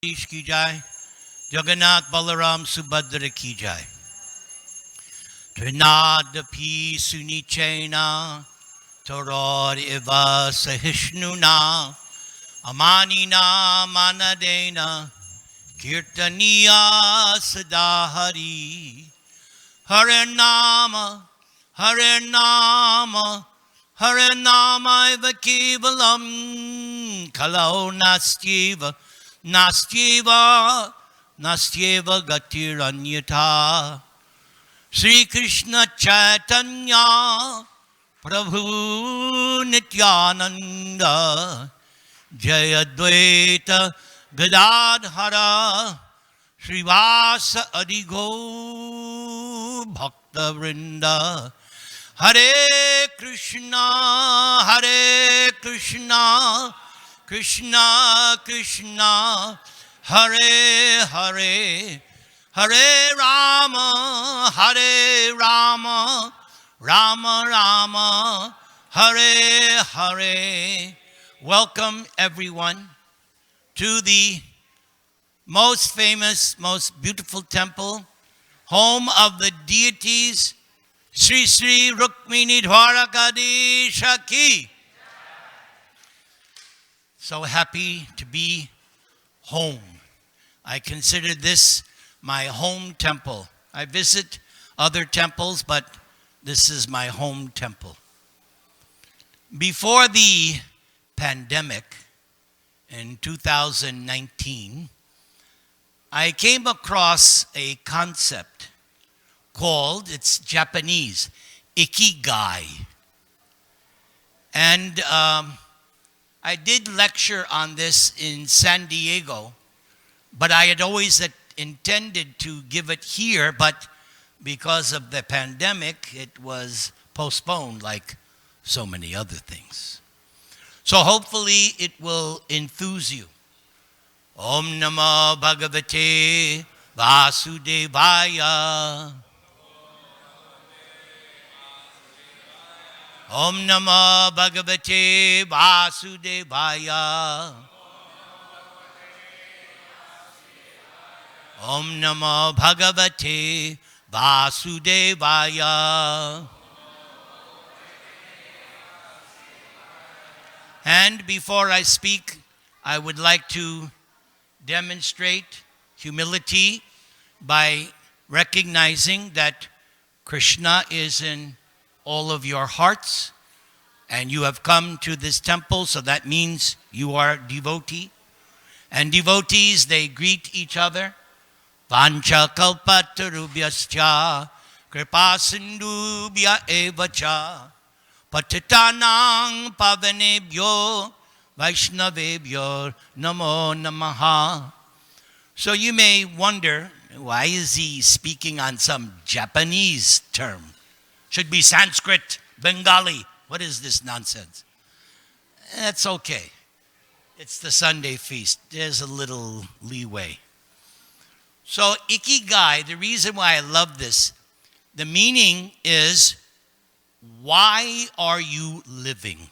Ish ki jai, Jagannath Balaram Subhadra ki jai. Trinadapi Sunichena, Torod Iva Sahishnuna, Amanina Manadena, Kirtaniya Sadahari, Harinama, Harinama, Harinama Iva Kevalam, Kalau Nastyeva, Nastyeva, Nastyeva Gatiranyata. Sri Krishna Caitanya, Prabhu Nityananda, Jayadvaita Gadadhara, Srivasa Adigo Bhakta Vrinda. Hare Krishna, Hare Krishna, Krishna Krishna, Hare Hare, Hare Rama, Hare Rama, Rama Rama, Hare Hare. Welcome everyone to the most famous, most beautiful temple, home of the deities, Sri Sri Rukmini Dwarakadisha Ki. So happy to be home. I consider this my home temple. I visit other temples, but this is my home temple. Before the pandemic in 2019, I came across a concept called, it's Japanese, ikigai. And I did lecture on this in San Diego, but I had always intended to give it here, but because of the pandemic, it was postponed like so many other things. So hopefully it will enthuse you. Om Namo Bhagavate Vasudevaya. Om Namo Bhagavate Vasudevaya. Om Namo Bhagavate Vasudevaya. And before I speak, I would like to demonstrate humility by recognizing that Krishna is in all of your hearts, and you have come to this temple, so that means you are a devotee. And devotees, they greet each other. Pancha kalpatarubhyascha kripasindubhya evacha patitanang pavanebhyo vaishnavebhyo namo namaha. So you may wonder, why is he speaking on some Japanese term? Should be Sanskrit, Bengali. What is this nonsense? That's okay. It's the Sunday feast. There's a little leeway. So ikigai, the reason why I love this, the meaning is, why are you living?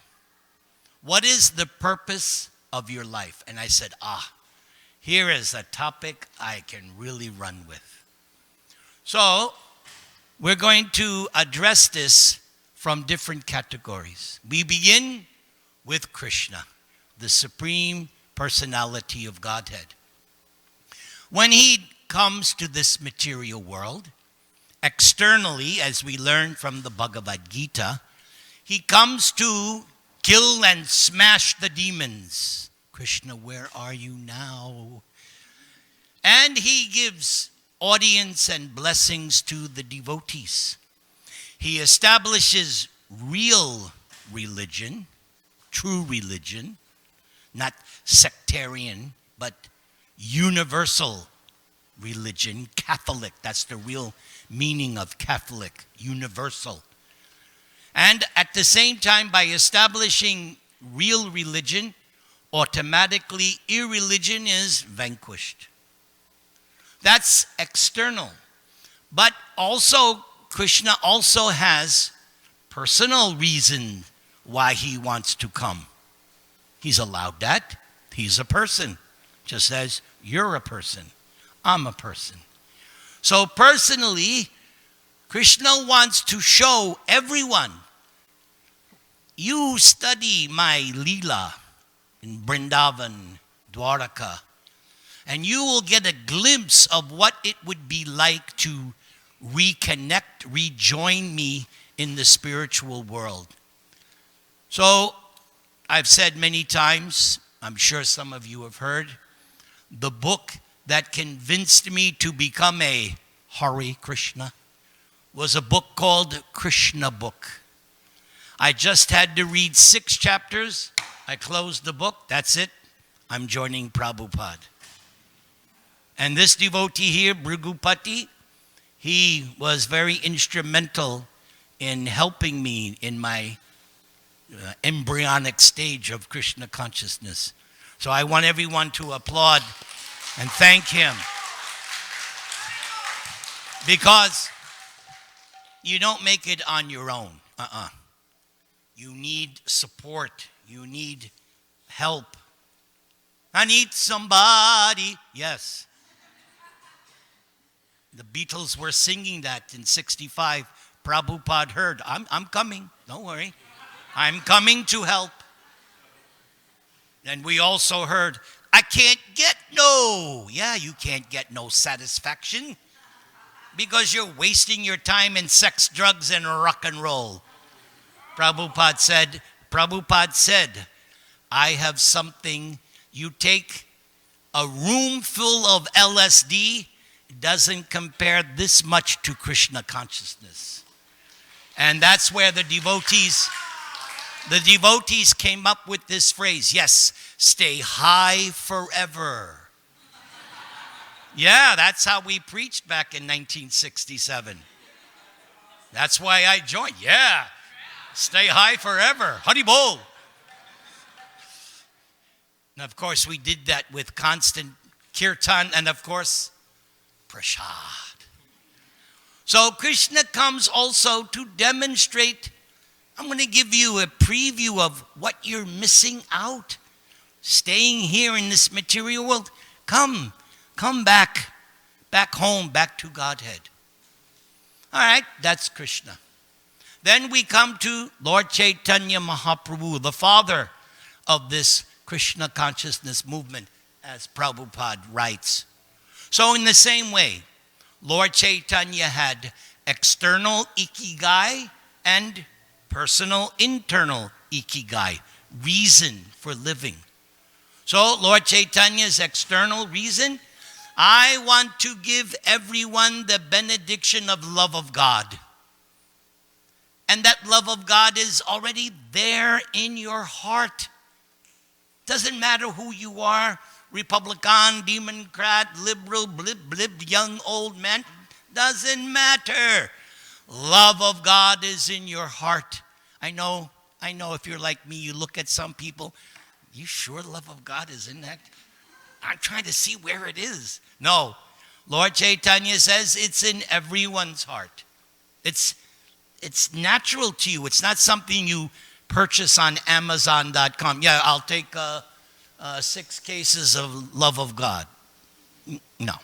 What is the purpose of your life? And I said, here is a topic I can really run with. So we're going to address this from different categories. We begin with Krishna, the Supreme Personality of Godhead. When he comes to this material world, externally, as we learn from the Bhagavad-Gita, he comes to kill and smash the demons. Krishna, where are you now? And he gives audience and blessings to the devotees. He establishes real religion, true religion, not sectarian, but universal religion, Catholic. That's the real meaning of Catholic, universal. And at the same time, by establishing real religion, automatically irreligion is vanquished. That's external. But also, Krishna also has personal reason why he wants to come. He's allowed that. He's a person, just as You're a person. I'm a person. So personally, Krishna wants to show everyone. You study my Leela in Vrindavan, Dwaraka, and you will get a glimpse of what it would be like to reconnect, rejoin me in the spiritual world. So, I've said many times, I'm sure some of you have heard, the book that convinced me to become a Hare Krishna was a book called Krishna Book. I just had to read 6 chapters. I closed the book. That's it. I'm joining Prabhupada. And this devotee here, Bhrigupati, he was very instrumental in helping me in my embryonic stage of Krishna consciousness. So I want everyone to applaud and thank him. Because you don't make it on your own. You need support. You need help. I need somebody. Yes. The Beatles were singing that in 65. Prabhupada heard, I'm coming. Don't worry. I'm coming to help. And we also heard, I can't get no. Yeah, you can't get no satisfaction because you're wasting your time in sex, drugs, and rock and roll. Prabhupada said, I have something. You take a room full of LSD, it doesn't compare this much to Krishna consciousness. And that's where the devotees came up with this phrase, yes, stay high forever. Yeah, that's how we preached back in 1967. That's why I joined. Yeah, stay high forever. Hari Bol. And of course, we did that with constant kirtan and of course, prasad. So Krishna comes also to demonstrate. I'm going to give you a preview of what you're missing out. Staying here in this material world. Come back home, back to Godhead. All right, that's Krishna. Then we come to Lord Caitanya Mahaprabhu, the father of this Krishna consciousness movement, as Prabhupada writes. So in the same way, Lord Caitanya had external ikigai and personal internal ikigai, reason for living. So Lord Chaitanya's external reason, I want to give everyone the benediction of love of God. And that love of God is already there in your heart. Doesn't matter who you are, Republican, Democrat, liberal, blib, young, old man, doesn't matter. Love of God is in your heart. I know if you're like me, you look at some people, you sure love of God is in that? I'm trying to see where it is. No, Lord Chaitanya says it's in everyone's heart. It's natural to you. It's not something you purchase on Amazon.com. Yeah, I'll take 6 cases of love of God. No,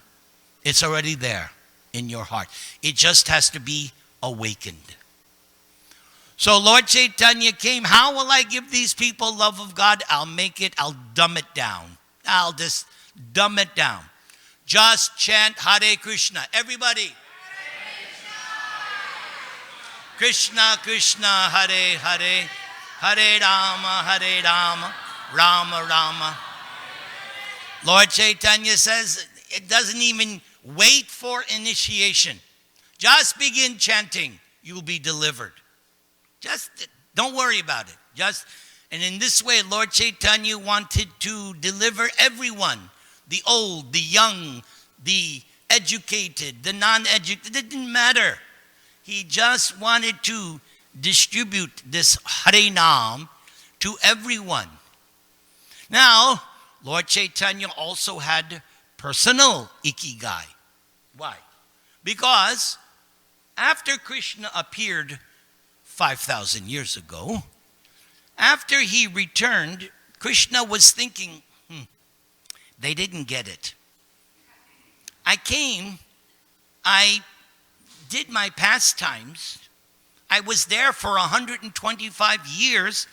it's already there in your heart. It just has to be awakened. So Lord Chaitanya came, how will I give these people love of God? I'll dumb it down. I'll just dumb it down. Just chant Hare Krishna. Everybody. Krishna, Krishna, Hare Hare, Hare Rama, Rama Rama. Lord Chaitanya says it doesn't even wait for initiation. Just begin chanting. You'll be delivered. Just don't worry about it. And in this way, Lord Chaitanya wanted to deliver everyone, the old, the young, the educated, the non-educated. It didn't matter. He just wanted to distribute this Hare Nam to everyone. Now, Lord Chaitanya also had personal ikigai. Why? Because after Krishna appeared 5,000 years ago, after he returned, Krishna was thinking, they didn't get it. I came, I did my pastimes. I was there for 125 years,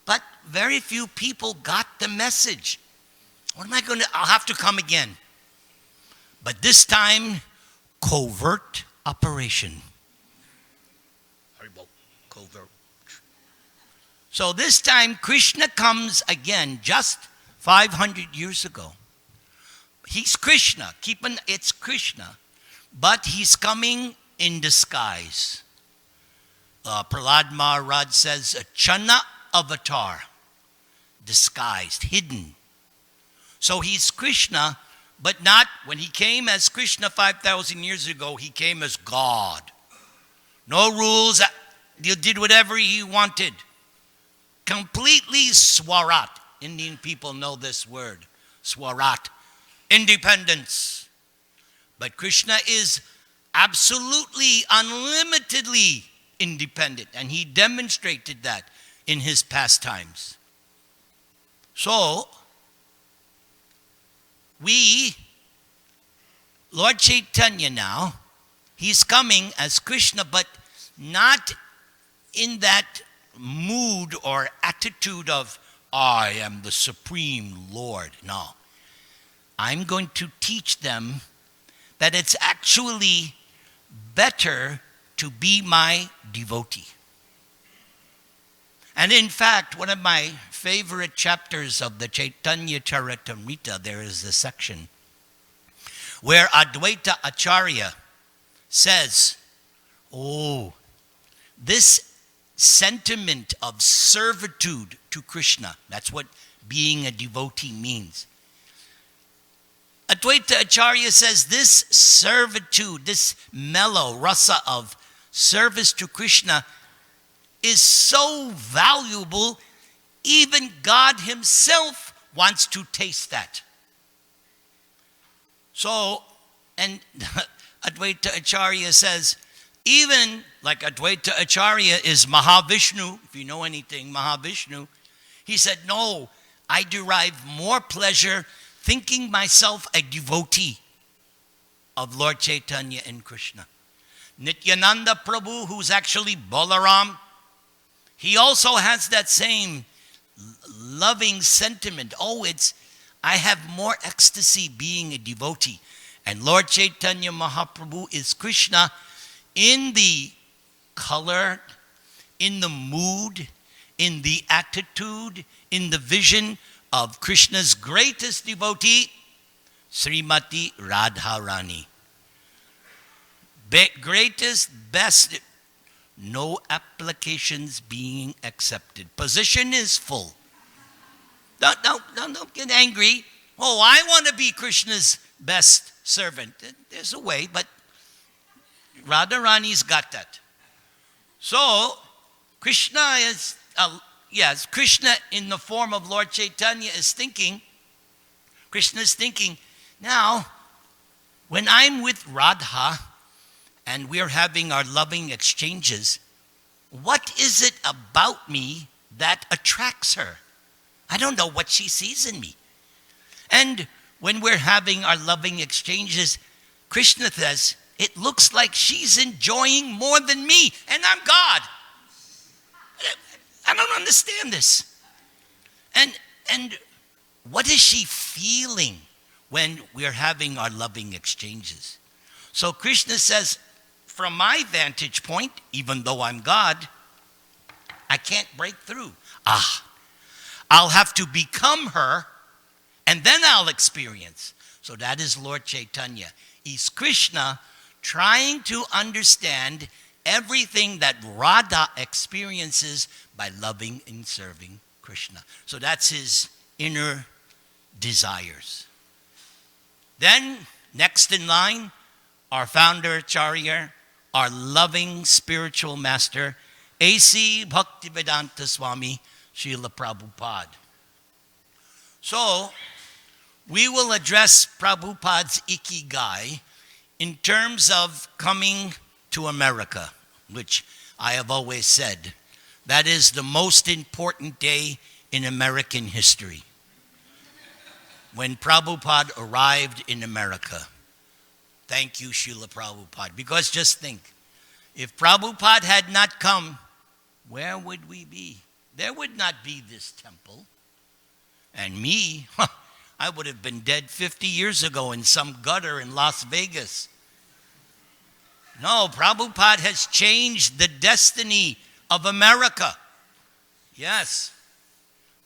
but very few people got the message. What am I going to, I'll have to come again. But this time, covert operation. Covert. So this time, Krishna comes again, just 500 years ago. He's Krishna. It's Krishna. But he's coming in disguise. Prahlad Maharaj says, a Channa avatar. Disguised, hidden. So he's Krishna, but not, when he came as Krishna 5,000 years ago, he came as God. No rules. He did whatever he wanted. Completely Swarat. Indian people know this word. Swarat. Independence. But Krishna is absolutely, unlimitedly independent. And he demonstrated that in his pastimes. So, Lord Caitanya now, he's coming as Krishna, but not in that mood or attitude of, I am the Supreme Lord. No. I'm going to teach them that it's actually better to be my devotee. And in fact, one of my favorite chapters of the Caitanya Charitamrita, there is a section where Advaita Acharya says, this sentiment of servitude to Krishna, that's what being a devotee means. Advaita Acharya says this servitude, this mellow rasa of service to Krishna is so valuable, even God himself wants to taste that. So, and Advaita Acharya says, even like Advaita Acharya is Mahavishnu, if you know anything, Mahavishnu, he said, no, I derive more pleasure thinking myself a devotee of Lord Caitanya and Krishna. Nityananda Prabhu, who's actually Balaram, he also has that same loving sentiment. I have more ecstasy being a devotee. And Lord Caitanya Mahaprabhu is Krishna in the color, in the mood, in the attitude, in the vision of Krishna's greatest devotee, Srimati Radharani. Greatest, best, no applications being accepted. Position is full. Don't get angry. Oh, I want to be Krishna's best servant. There's a way, but Radharani's got that. So, Krishna is, Krishna in the form of Lord Caitanya is thinking, Krishna's thinking, now, when I'm with Radha and we're having our loving exchanges, what is it about me that attracts her? I don't know what she sees in me. And when we're having our loving exchanges, Krishna says, it looks like she's enjoying more than me, and I'm God. I don't understand this. And what is she feeling when we're having our loving exchanges? So Krishna says, from my vantage point, even though I'm God, I can't break through. I'll have to become her, and then I'll experience. So that is Lord Caitanya. He's Krishna trying to understand everything that Radha experiences by loving and serving Krishna. So that's his inner desires. Then, next in line, our founder Acharya, our loving spiritual master, A.C. Bhaktivedanta Swami, Srila Prabhupada. So, we will address Prabhupada's ikigai in terms of coming to America, which I have always said, that is the most important day in American history. When Prabhupada arrived in America. Thank you, Srila Prabhupada. Because just think, if Prabhupada had not come, where would we be? There would not be this temple. And me, I would have been dead 50 years ago in some gutter in Las Vegas. No, Prabhupada has changed the destiny of America. Yes.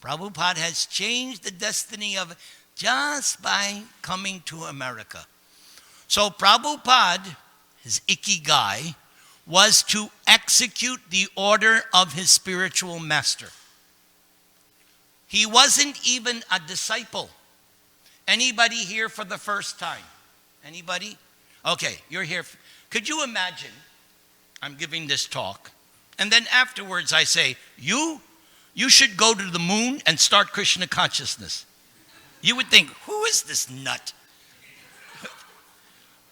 Prabhupada has changed the destiny of just by coming to America. So Prabhupada, his ikigai, was to execute the order of his spiritual master. He wasn't even a disciple. Anybody here for the first time? Anybody? Okay, you're here. Could you imagine, I'm giving this talk, and then afterwards I say, you should go to the moon and start Krishna consciousness. You would think, who is this nut?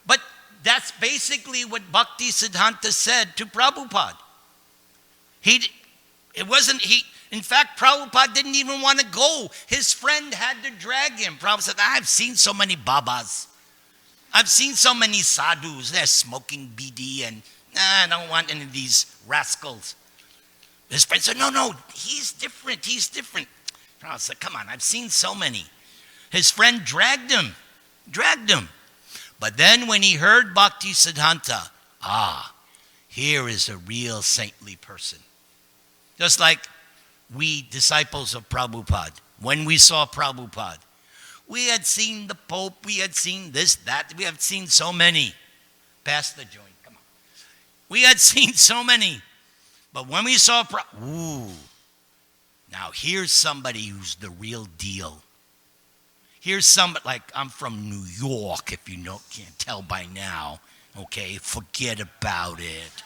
But that's basically what Bhakti Siddhanta said to Prabhupada. In fact, Prabhupada didn't even want to go. His friend had to drag him. Prabhupada said, I've seen so many babas. I've seen so many sadhus. They're smoking BD and I don't want any of these rascals. His friend said, no, he's different. Prabhupada said, come on, I've seen so many. His friend dragged him. But then when he heard Bhakti Siddhanta, here is a real saintly person. Just like we disciples of Prabhupada, when we saw Prabhupada, we had seen the Pope, we had seen this, that, we have seen so many. Pass the joint, come on. We had seen so many. But when we saw now here's somebody who's the real deal. Here's somebody, like I'm from New York, if you can't tell by now. Okay, forget about it.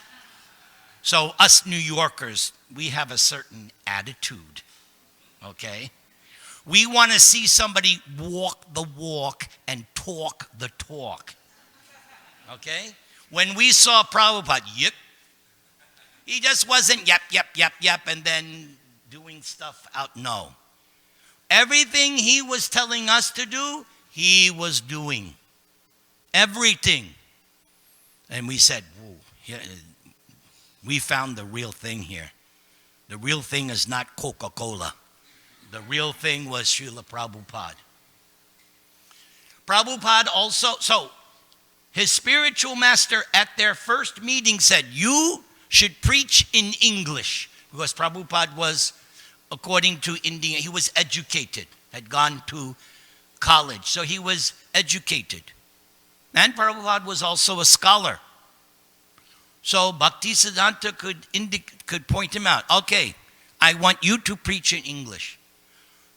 So us New Yorkers, we have a certain attitude, okay? We want to see somebody walk the walk and talk the talk, okay? When we saw Prabhupada, yep. He just wasn't yep, and then doing stuff out. No. Everything he was telling us to do, he was doing. Everything. And we said, whoa, we found the real thing here. The real thing is not Coca-Cola. The real thing was Srila Prabhupada. Prabhupada also, so his spiritual master at their first meeting said, you should preach in English. Because Prabhupada was, according to India, he was educated, had gone to college. So he was educated. And Prabhupada was also a scholar. So Bhaktisiddhanta could point him out. Okay, I want you to preach in English.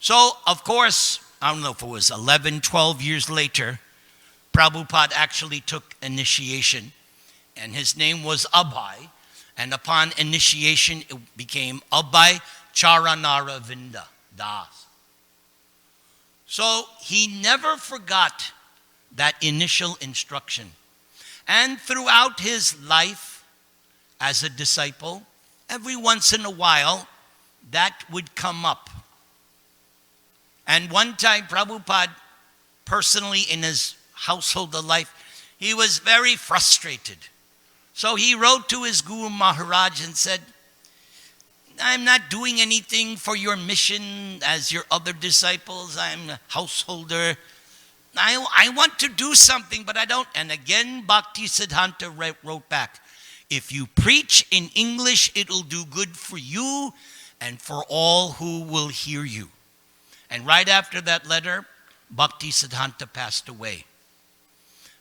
So, of course, I don't know if it was 11, 12 years later, Prabhupada actually took initiation. And his name was Abhay. And upon initiation, it became Abhay Charanara Vinda Das. So he never forgot that initial instruction. And throughout his life as a disciple, every once in a while, that would come up. And one time, Prabhupada, personally in his household life, he was very frustrated. So he wrote to his Guru Maharaj and said, I'm not doing anything for your mission as your other disciples. I'm a householder. I want to do something, but I don't. And again, Bhakti Siddhanta wrote back, if you preach in English, it'll do good for you and for all who will hear you. And right after that letter, Bhakti Siddhanta passed away.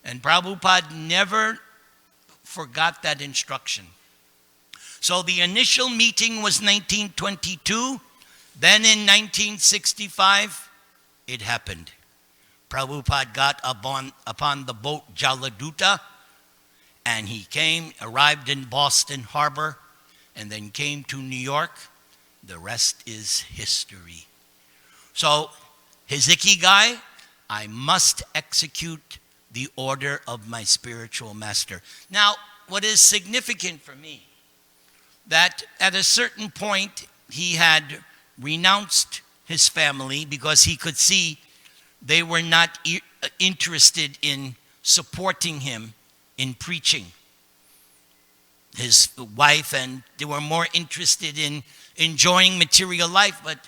And Prabhupada never forgot that instruction. So the initial meeting was 1922. Then in 1965, it happened. Prabhupada got upon the boat Jaladuta, and he arrived in Boston Harbor, and then came to New York. The rest is history. So his ikigai, I must execute the order of my spiritual master. Now, what is significant for me, that at a certain point he had renounced his family because he could see they were not interested in supporting him in preaching. His wife, and they were more interested in enjoying material life. But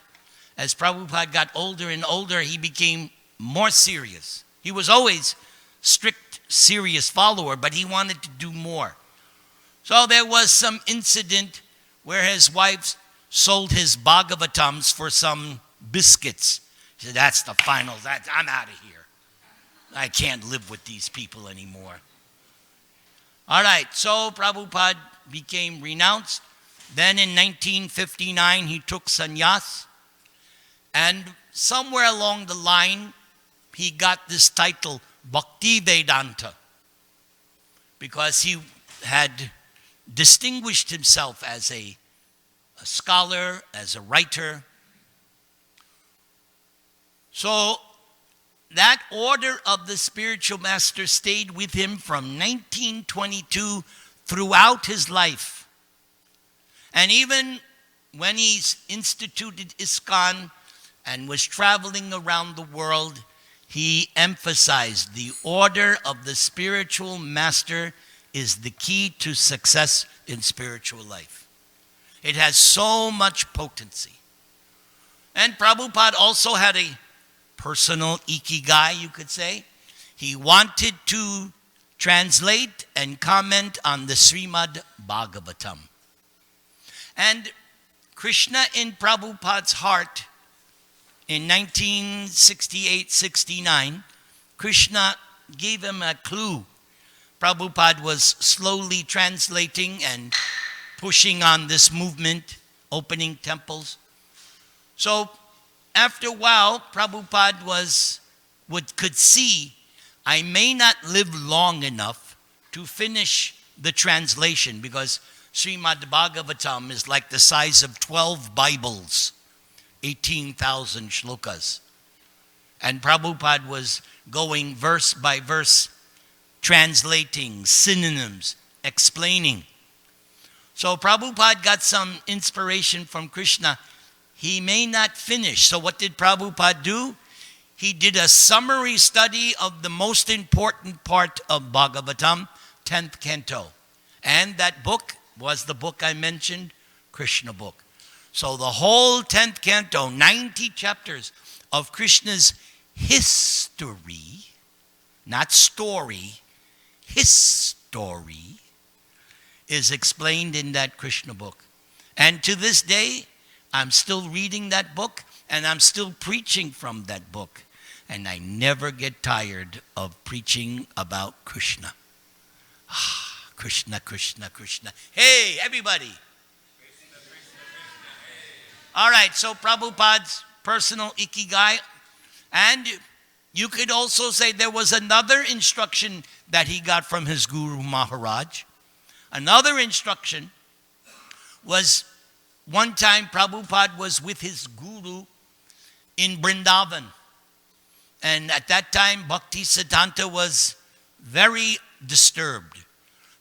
as Prabhupada got older and older, he became more serious. He was always strict, serious follower, but he wanted to do more. So there was some incident where his wife sold his Bhagavatams for some biscuits. He said, that's the final, I'm out of here. I can't live with these people anymore. All right, so Prabhupada became renounced. Then in 1959, he took sannyas. And somewhere along the line, he got this title, Bhakti Vedanta, because he had distinguished himself as a scholar, as a writer. So that order of the spiritual master stayed with him from 1922 throughout his life. And even when he instituted ISKCON and was traveling around the world, he emphasized the order of the spiritual master is the key to success in spiritual life. It has so much potency. And Prabhupada also had a personal ikigai, you could say. He wanted to translate and comment on the Srimad Bhagavatam. And Krishna in Prabhupada's heart, in 1968-69, Krishna gave him a clue. Prabhupada was slowly translating and pushing on this movement, opening temples. So after a while, Prabhupada could see, I may not live long enough to finish the translation, because Srimad Bhagavatam is like the size of 12 Bibles, 18,000 shlokas. And Prabhupada was going verse by verse, translating synonyms, explaining. So Prabhupada got some inspiration from Krishna. He may not finish. So what did Prabhupada do? He did a summary study of the most important part of Bhagavatam, 10th canto. And that book was the book I mentioned, Krishna book. So the whole 10th canto, 90 chapters of Krishna's history, not story, history, is explained in that Krishna book. And to this day, I'm still reading that book, and I'm still preaching from that book. And I never get tired of preaching about Krishna. Krishna, Krishna, Krishna. Hey, everybody. Krishna, Krishna, Krishna. Hey. All right, so Prabhupada's personal ikigai. And you could also say there was another instruction that he got from his Guru Maharaj. Another instruction was, one time Prabhupada was with his guru in Vrindavan. And at that time, Bhakti Siddhanta was very disturbed,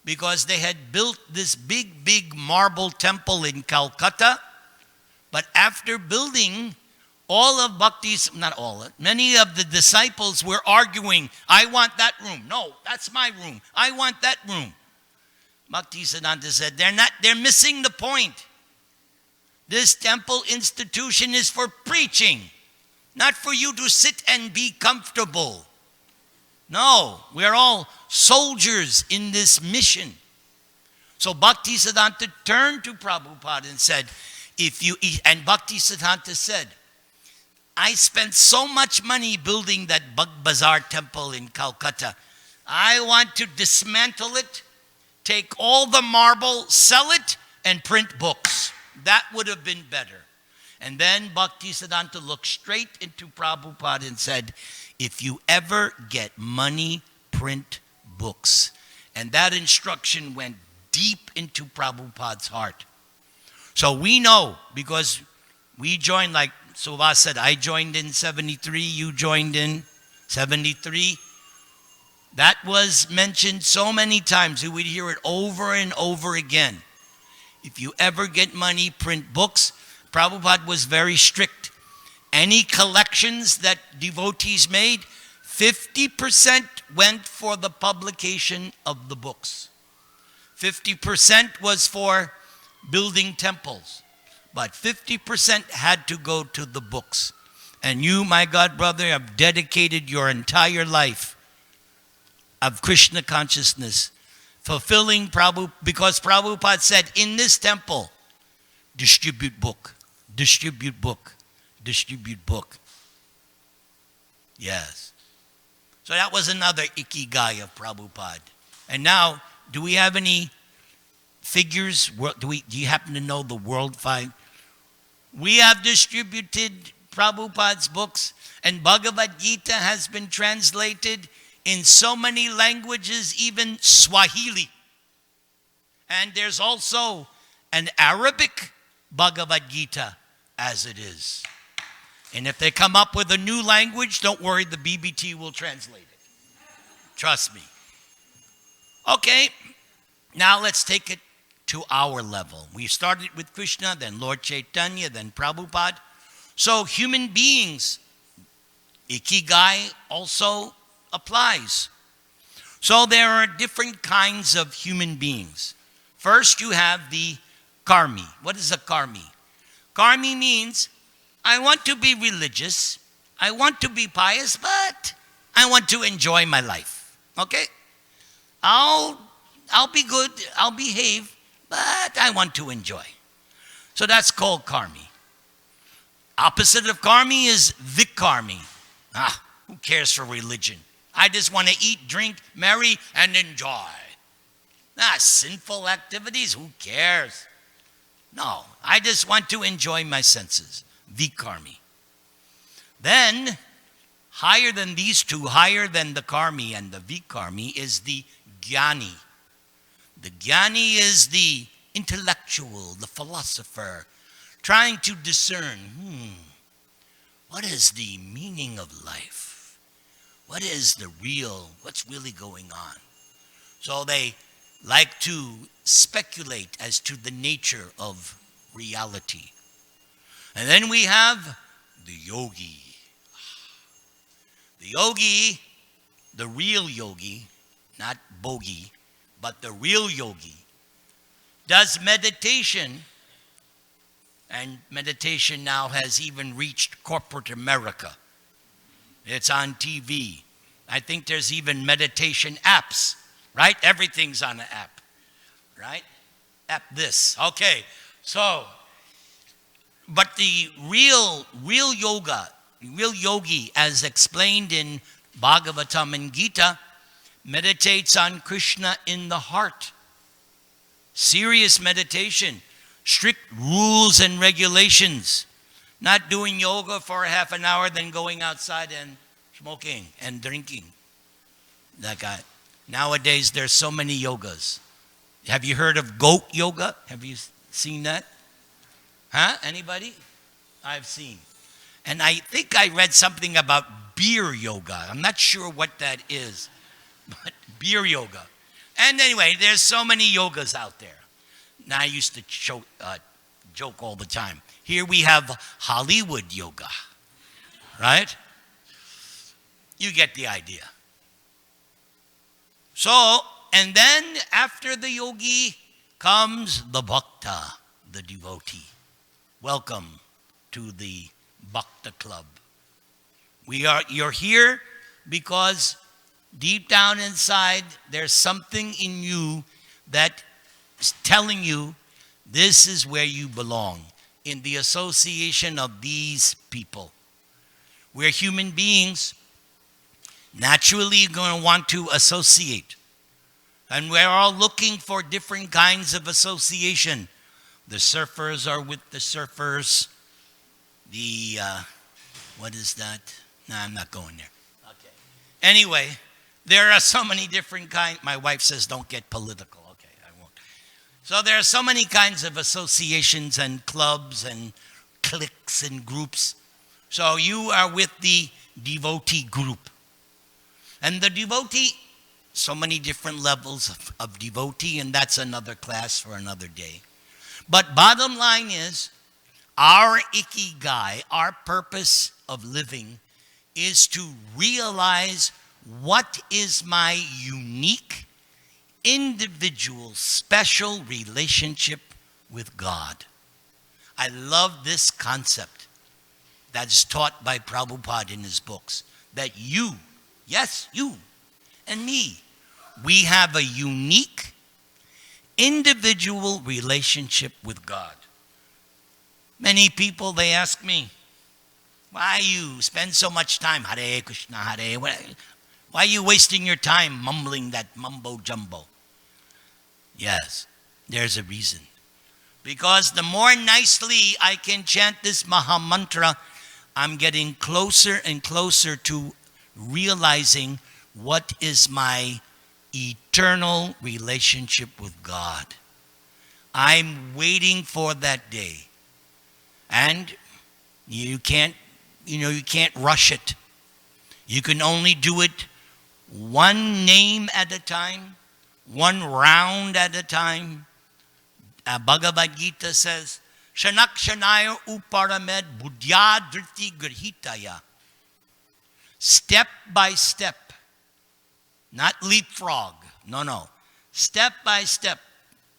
because they had built this big marble temple in Calcutta. But after building, all of Bhakti's, not all, many of the disciples were arguing, I want that room. No, that's my room. I want that room. Bhakti Siddhanta said, they're missing the point. This temple institution is for preaching, not for you to sit and be comfortable. No, we're all soldiers in this mission. So Bhakti Siddhanta turned to Prabhupada and said, and Bhakti Siddhanta said, I spent so much money building that Bug Bazaar temple in Calcutta. I want to dismantle it, take all the marble, sell it, and print books. That would have been better. And then Bhakti Siddhanta looked straight into Prabhupada and said, if you ever get money, print books. And that instruction went deep into Prabhupada's heart. So we know, because we joined, like Suvas said, I joined in 73, you joined in 73. That was mentioned so many times. We would hear it over and over again. If you ever get money, print books. Prabhupada was very strict. Any collections that devotees made, 50% went for the publication of the books. 50% was for building temples. But 50% had to go to the books. And you, my God brother, have dedicated your entire life of Krishna consciousness, fulfilling Prabhu, because Prabhupada said, in this temple, distribute book, distribute book, distribute book. Yes. So that was another ikigai of Prabhupada. And now, do we have any figures? Do you happen to know the worldwide? We have distributed Prabhupada's books, and Bhagavad-Gita has been translated in so many languages, even Swahili. And there's also an Arabic Bhagavad-Gita as it is. And if they come up with a new language, don't worry, the BBT will translate it. Trust me. Okay, now let's take it to our level. We started with Krishna, then Lord Caitanya, then Prabhupada. So human beings, ikigai also applies. So there are different kinds of human beings. First, you have the karmi. What is a karmi? Karmi means, I want to be religious, I want to be pious, but I want to enjoy my life. Okay? I'll be good, I'll behave, but I want to enjoy. So that's called karmi. Opposite of karmi is vikarmi. Who cares for religion? I just want to eat, drink, marry, and enjoy. Sinful activities, who cares? No, I just want to enjoy my senses. Vikarmi. Then, higher than these two, higher than the karmi and the vikarmi, is the jnani. The jnani is the intellectual, the philosopher, trying to discern, what is the meaning of life? What is what's really going on? So they like to speculate as to the nature of reality. And then we have the yogi. The yogi, the real yogi, not bogi, but the real yogi, does meditation, and meditation now has even reached corporate America. It's on TV. I think there's even meditation apps, right? Everything's on an app, right? App this. Okay, so, but the real yoga, real yogi, as explained in Bhagavatam and Gita, meditates on Krishna in the heart. Serious meditation, strict rules and regulations. Not doing yoga for a half an hour, then going outside and smoking and drinking. That guy. Nowadays, there's so many yogas. Have you heard of goat yoga? Have you seen that? Huh? Anybody? I've seen. And I think I read something about beer yoga. I'm not sure what that is, but beer yoga. And anyway, there's so many yogas out there. Now, I used to joke all the time. Here we have Hollywood yoga, right? You get the idea. So, and then after the yogi comes the bhakta, the devotee. Welcome to the Bhakta Club. You're here because deep down inside, there's something in you that is telling you this is where you belong, in the association of these people. We're human beings, naturally going to want to associate. And we're all looking for different kinds of association. The surfers are with the surfers. What is that? No, I'm not going there. Okay. Anyway, there are so many different kinds. My wife says don't get political. Okay, I won't. So there are so many kinds of associations and clubs and cliques and groups. So you are with the devotee group. And the devotee, so many different levels of devotee, and that's another class for another day. But bottom line is, our ikigai, our purpose of living, is to realize what is my unique, individual, special relationship with God? I love this concept that's taught by Prabhupada in his books. That you, yes, you and me, we have a unique, individual relationship with God. Many people, they ask me, why you spend so much time, Hare Krishna, Hare, why are you wasting your time mumbling that mumbo jumbo? Yes, there's a reason. Because the more nicely I can chant this Maha Mantra, I'm getting closer and closer to realizing what is my eternal relationship with God. I'm waiting for that day. And you can't rush it. You can only do it one name at a time, one round at a time. Bhagavad-Gita says, Shanak Shanaya Uparamed Buddhya Driti Grihitaya. Step by step, not leapfrog. No. Step by step,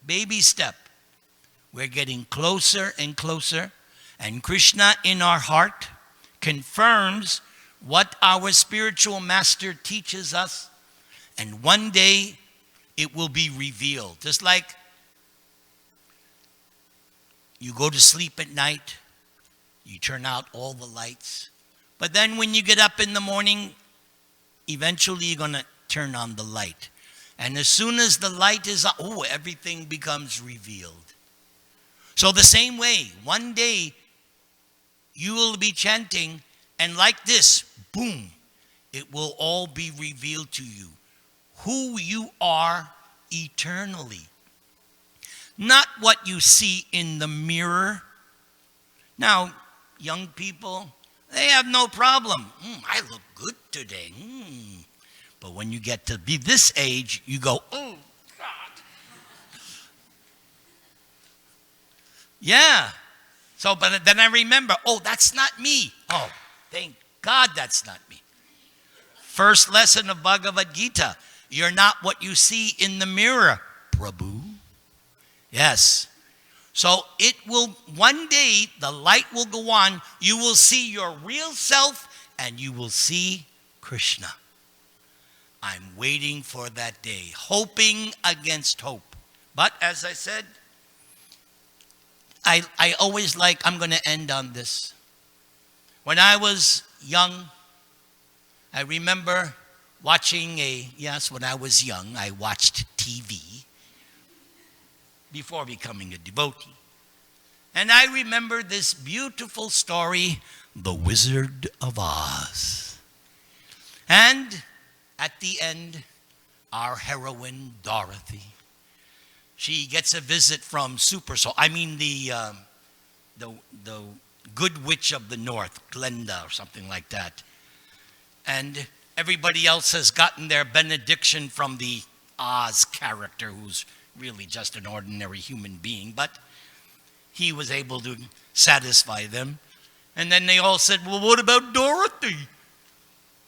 baby step. We're getting closer and closer. And Krishna in our heart confirms what our spiritual master teaches us. And one day it will be revealed. Just like you go to sleep at night, you turn out all the lights. But then when you get up in the morning, eventually you're going to turn on the light. And as soon as the light is on, everything becomes revealed. So the same way, one day you will be chanting, and like this, boom, it will all be revealed to you. Who you are eternally. Not what you see in the mirror. Now, young people, they have no problem. I look good today. But when you get to be this age, you go, oh, God. Yeah. So, but then I remember, that's not me. Oh, thank God that's not me. First lesson of Bhagavad-Gita. You're not what you see in the mirror, Prabhu. Yes. So it will, one day, the light will go on. You will see your real self and you will see Krishna. I'm waiting for that day, hoping against hope. But as I said, I always I'm going to end on this. When I was young, I remember watching when I was young, I watched TV before becoming a devotee. And I remember this beautiful story, The Wizard of Oz. And at the end, our heroine, Dorothy, she gets a visit from the Good Witch of the North, Glenda or something like that. And everybody else has gotten their benediction from the Oz character, who's really just an ordinary human being, but he was able to satisfy them. And then they all said, well, what about Dorothy?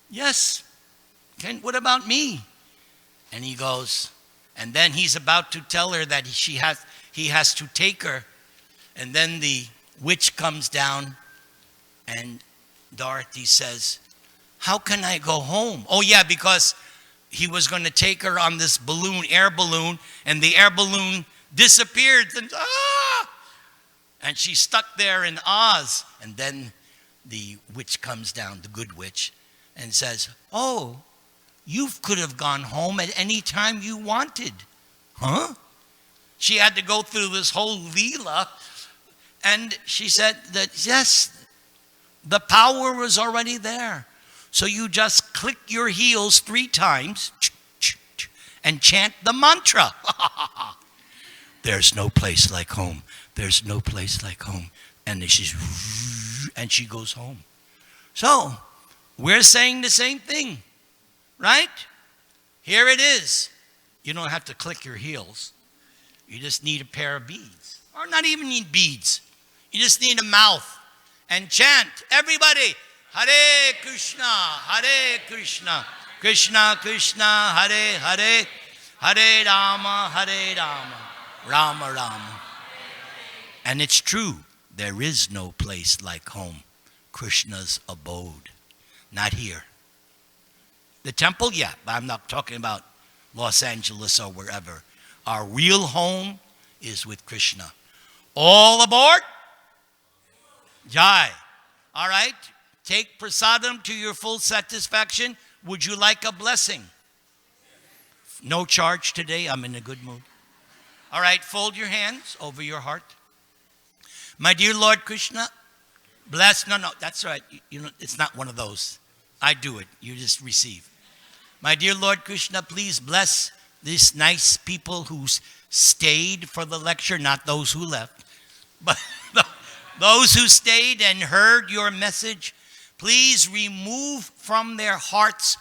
Yes. What about me? And he goes, and then he's about to tell her that he has to take her. And then the witch comes down and Dorothy says, how can I go home? Oh yeah, because he was going to take her on this air balloon, and the air balloon disappeared. And she's stuck there in Oz. And then the witch comes down, the good witch, and says, oh, you could have gone home at any time you wanted. Huh? She had to go through this whole Leela. And she said that, yes, the power was already there. So you just click your heels 3 times and chant the mantra. There's no place like home. There's no place like home. And she goes home. So we're saying the same thing, right? Here it is. You don't have to click your heels. You just need a pair of beads. Or not even need beads. You just need a mouth. And chant. Everybody, Hare Krishna, Hare Krishna, Krishna Krishna, Hare Hare, Hare Rama, Hare Rama, Rama Rama. And it's true, there is no place like home, Krishna's abode. Not here. The temple, yeah, but I'm not talking about Los Angeles or wherever. Our real home is with Krishna. All aboard? Jai. All right. Take prasadam to your full satisfaction. Would you like a blessing? No charge today. I'm in a good mood. All right. Fold your hands over your heart. My dear Lord Krishna, bless. No, that's right. You know, it's not one of those. I do it. You just receive. My dear Lord Krishna, please bless these nice people who stayed for the lecture, not those who left, but those who stayed and heard your message. Please remove from their hearts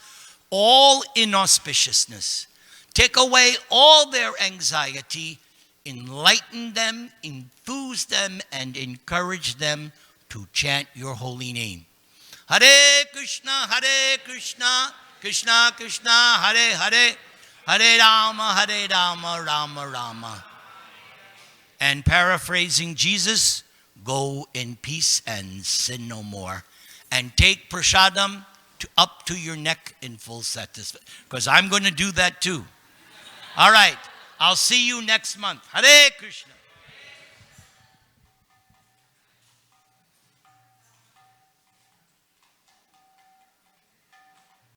all inauspiciousness. Take away all their anxiety. Enlighten them, enthuse them, and encourage them to chant your holy name. Hare Krishna, Krishna Krishna, Hare Hare, Hare Rama, Rama Rama. And paraphrasing Jesus, go in peace and sin no more. And take prasadam up to your neck in full satisfaction. Because I'm going to do that too. All right. I'll see you next month. Hare Krishna.